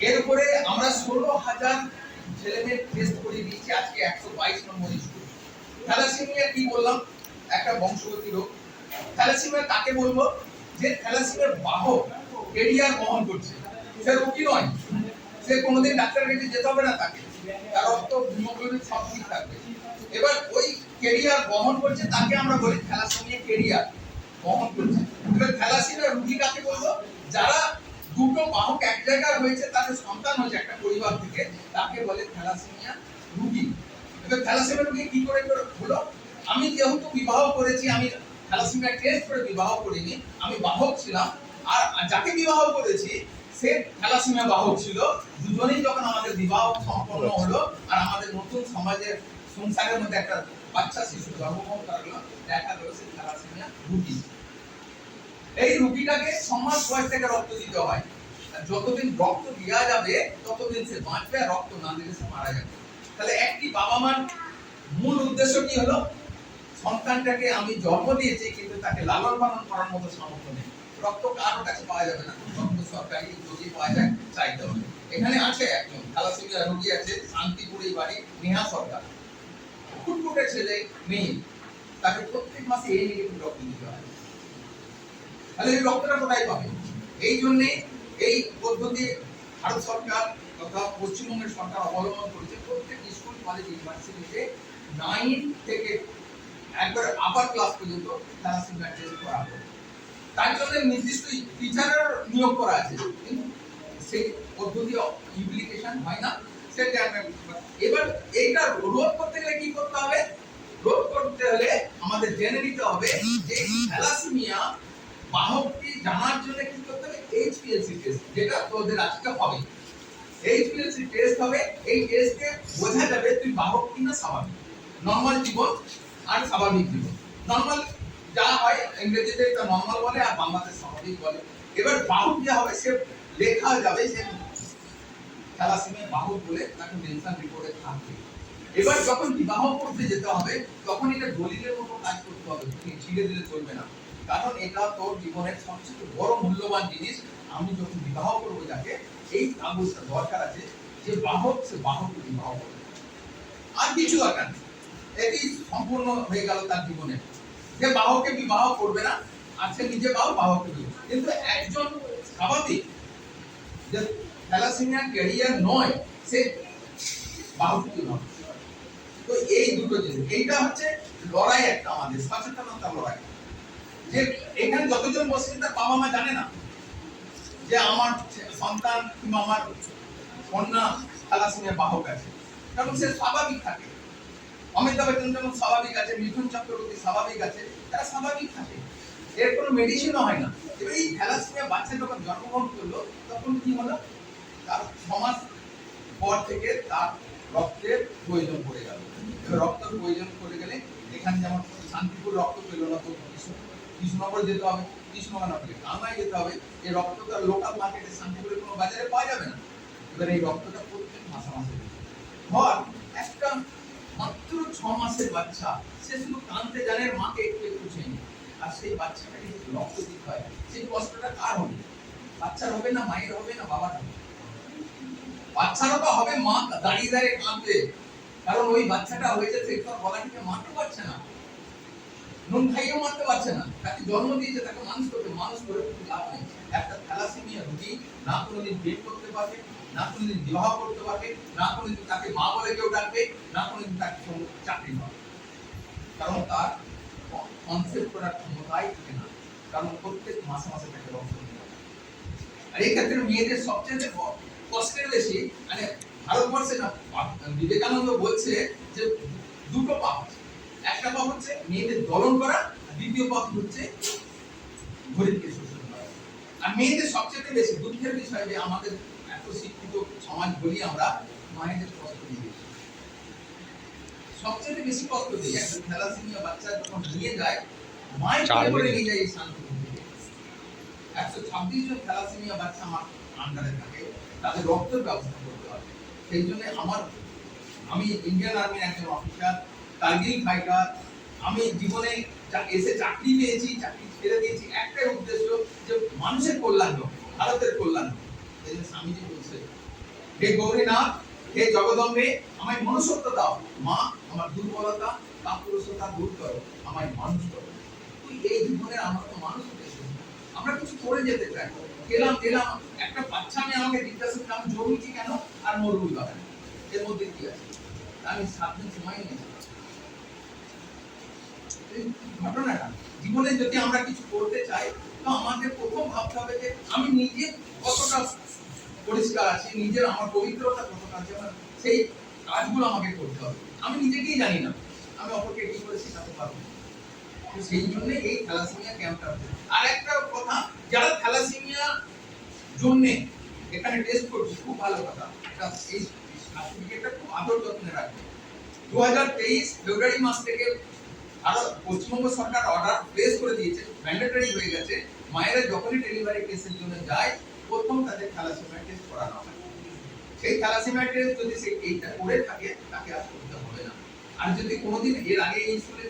এর উপরে আমরা 16,000 ছেলেমেয়ের টেস্ট করে দিয়েছি। আজকে 122 নম্বর স্কুল। থ্যালাসেমিয়া কি বললাম? একটা বংশগত রোগ। থ্যালাসেমিয়া কাকে বলবো? যে থ্যালাসেমিয়ার বাহক ক্যারিয়ার বহন করছে, সে রোগী নয়, সে কোনোদিন ডাক্তারের কাছে যেতে হবে না, তাকে তার রক্ত হিমোগ্লোবিন সব ঠিক থাকবে। এবার ওই ক্যারিয়ার বহন করছে, তাকে আমরা বলি থ্যালাসেমিয়া ক্যারিয়ার বহন করছে। এবার থ্যালাসেমিয়া রোগী কাকে বলবো? যারা দুটো বাহক এক জায়গায় হয়েছে, তাদের সন্তান হয়েছে একটা পরিবার থেকে, তাকে বলে থ্যালাসেমিয়া রোগী। এবার থ্যালাসেমিয়া রোগী কি করে হলো? আমি যেহেতু বিবাহ করেছি, আমি থ্যালাসেমিয়া টেস্ট করে বিবাহ করিনি, আমি বাহক ছিলাম, আর যাকে বিবাহ করেছি সে থ্যালাসেমিয়া বাহক ছিল। দুজনেই যখন আমাদের বিবাহ সম্পন্ন হলো আর আমাদের নতুন সমাজের সংসারের মধ্যে একটা বাচ্চা শিশু জন্মগ্রহণ করলো, দেখা গেল সে থ্যালাসেমিয়া রোগী। এই রোগীটাকে 6 মাস বয়স থেকে রক্ত দিতে হয়। যতদিন রক্ত দেওয়া যাবে ততদিন সে বাঁচবে, আর রক্ত না দিলে সে মারা যাবে। তাহলে একটি বাবা মার মূল উদ্দেশ্য কি হলো? সন্তানটাকে আমি জন্ম দিয়েছি, কিন্তু তাকে লালন পালন করার মতো সামর্থ্য নেই। রক্ত কারো কাছে পাওয়া যাবে না, রক্ত সরকারি যদি পাওয়া যায় চাইতে হবে। এখানে আছে একজন থ্যালাসেমিয়া রোগী আছে, শান্তিপুরেই বাড়ি, নেহা সরকার, ফুটফুটে ছেলে, মেয়ে, তাকে প্রত্যেক মাসে এই নেগেটিভ রক্ত দিতে হয়। তাহলে এই রক্তটা কোথায় পাবে? এই জন্য এই পদ্ধতি ভারত সরকার তথা পশ্চিমবঙ্গের সরকার অবলম্বন করেছে। প্রত্যেক স্কুল, কলেজ, ইউনিভার্সিটিতে 9 থেকে একবার আপার ক্লাস পর্যন্ত থ্যালাসেমিয়া টেস্ট করা হবে। তার জন্য নির্দিষ্ট টিচারের নিয়োগ করা আছে, কিন্তু সেই পদ্ধতি ইমপ্লিকেশন হয় না। সেটা এবার এইটা রোধ করতে গেলে কি করতে হবে? রোধ করতে হলে আমাদের জেনে নিতে হবে যে থ্যালাসেমিয়া বাহকটি জানার জন্য কি করতে হবে? এইচপিএলসি টেস্ট, যেটা তোদের আজকে হবে। এইচপিএলসি টেস্ট হবে। এই টেস্টে বোঝা যাবে তুই বাহক কিনা স্বাভাবিক, নরমাল জীবন আর স্বাভাবিক জীবন। নরমাল যা হয় ইংরেজিতে এটা নরমাল বলে, আর বাংলাতে স্বাভাবিক বলে। এবার বাহক যে হবে সে লেখা যাবে, সে থ্যালাসেমিয়া বাহক বলে তাকে মেনশন রিপোর্টে থাকবে। এবার যখন বিবাহ করতে যেতে হবে, তখন এটা দলিলের মতো কাজ করতে হবে, ছিঁড়ে দিলে চলবে না। কারণ এটা তোর জীবনের সবচেয়ে বড় মূল্যবান জিনিস। আমি যখন বিবাহ করবো যাকে, এই কাগজটা দরকার আছে যে বাহক, সে বাহককে বিবাহ করবে, আর কিছু দরকার নেই। এটি সম্পূর্ণ হয়ে গেল তার জীবনে। যে বাহককে বিবাহ করবে না, আর সে নিজে বাহককে বিবাহ। কিন্তু একজন স্বাভাবিক যে থ্যালাসেমিয়া ক্যারিয়ার নয়, সে বাহককে বিবাহ। তো এই দুটো জিনিস, এইটা হচ্ছে লড়াই, একটা আমাদের সচেতনতা লড়াই। যে এখানে যতজন বসে তার বাবা মা জানে না যে আমার সন্তান কিংবা আমার কন্যা থ্যালাসেমিয়া বাহক আছে, কারণ সে স্বাভাবিক থাকে। অমিতাভ বচ্চন যেমন স্বাভাবিক আছে, মিঠুন চক্রবর্তী স্বাভাবিক আছে, তারা স্বাভাবিক থাকে, এর কোনো মেডিসিনও হয় না। এবার এই থ্যালাসেমিয়া বাচ্চা যখন জন্মগ্রহণ করলো, তখন কি হলো? তার 6 মাস পর থেকে তার রক্তের প্রয়োজন পড়ে গেল। এবার রক্তের প্রয়োজন পড়ে গেলে এখানে যেমন শান্তিপুর রক্ত পেল না, তো কৃষ্ণনগর যেতে হবে, কৃষ্ণনগর না পেলে কালনায় যেতে হবে। এই রক্তটা লোকাল মার্কেটে শান্তিপুরের কোনো বাজারে পাওয়া যাবে না। এবার এই রক্তটা প্রত্যেক মাসে মাসে ধর একটা মাত্র 6 মাসের বাচ্চা, সে শুধু কাঁদতে জানে, মাকে একটু একটু চেনে, আর সেই বাচ্চাটাকে যদি রক্ত দিতে হয়, সেই কষ্টটা কার হবে? বাচ্চার হবে না, মায়ের হবে না, বাবার হবে? বাচ্চারও তো হবে, মা দাঁড়িয়ে দাঁড়িয়ে কাঁদবে, কারণ ওই বাচ্চাটা হয়েছে সে তো গলা থেকে মারতে পারছে না, নুন খাইয়েও মারতে পারছে না, তাকে জন্ম দিয়েছে, তাকে মানুষ করতে, মানুষ করে লাভ নেই। একটা থ্যালাসেমিয়া রোগী না কোনোদিন বিয়ে করতে পারবে, না কোনোদিন বিবাহ করতে পারবে, না কোনোদিন তাকে মা বলে কেউ ডাকবে, না কোনোদিন তাকে চাকরি পাবে, কারণ তার কনসেপ্ট করার ক্ষমতাই থাকে না, কারণ প্রত্যেক মাসে মাসে তাকে রক্ত দিতে হবে। আর এই ক্ষেত্রে মেয়েদের সবচেয়ে কষ্টের বেশি, মানে ভারতবর্ষে না, বিবেকানন্দ বলছে যে দুটো পাপ আছে। একটা পাপ হচ্ছে মেয়েদের দলন করা, দ্বিতীয় পাপ হচ্ছে গরিবকে শোষণ করা। আর মেয়েদের সবচেয়ে বেশি দুঃখের বিষয় যে আমাদের এত শিক্ষিত সমাজ বলি আমরা, মায়েদের কষ্ট দিই, সবচেয়ে বেশি কষ্ট দিই। একটা থ্যালাসেমিয়া বাচ্চা যখন নিয়ে যায়, মায়ের করে নিয়ে যায় এই শান্তিপুর থেকে। 126 জন থ্যালাসেমিয়া বাচ্চা আমার আন্ডারে থাকে, তাদের রক্তের ব্যবস্থা করতে হবে। সেই জন্য আমি ইন্ডিয়ান আর্মির একজন অফিসার, কার্গিল ফাইটার। আমি জীবনে এসে চাকরি পেয়েছি, চাকরি ছেড়ে দিয়েছি, একটাই উদ্দেশ্য যে মানুষের কল্যাণ হোক, ভারতের কল্যাণ হোক। এই যে স্বামীজি বলছে, হে গৌরীনাথ, হে জগদম্বে, আমায় মনুষ্যত্ব দাও। মা, আমার দুর্বলতা কাপুরুষতা দূর করো, আমায় মানুষ করো। তুই এই জীবনে আমরা তো মানুষ হতে এসেছি। আমরা কিছু করে যেতে চাই, গেলাম একটা বাচ্চা মেয়ে আমাকে জিজ্ঞাসা করলে আমি জন্মেছি কেন আর মরবই বা কেন, এর মধ্যে কি আছে? আমি 7 দিন সময় নিয়েছি। এই ঘটনাটা জীবনে যদি আমরা কিছু করতে চাই, তো আমাদের প্রথম ভাবতে হবে যে আমি নিজে কতটা পরিষ্কার আছি, নিজের আমার পবিত্রতা কতটা আছে, আমার সেই কাজগুলো আমাকে করতে হবে। আমি নিজেকেই জানি না, আমি অপরকে কি করে শেখাতে পারবো? তো সেই জন্য এই থ্যালাসেমিয়া ক্যাম্পটা। আর একটা কথা, যারা থ্যালাসেমিয়া জন্য এখানে টেস্ট করছে, খুব ভালো কথা, এটা এই সার্টিফিকেটটা খুব আদর যত্নে রাখবে। 2023 ফেব্রুয়ারি মাস থেকে ভারত পশ্চিমবঙ্গ সরকার অর্ডার প্লেস করে দিয়েছে, ম্যান্ডেটরি হয়ে গেছে, মায়েরা যখনই ডেলিভারি কেসের জন্য যায় প্রথম তাদের থ্যালাসেমিয়া টেস্ট করানো হয়। সেই থ্যালাসেমিয়া টেস্ট যদি সে এইটা করে থাকে তাকে আর করতে হবে না। আর যদি কোনোদিন এর আগে এই স্কুলে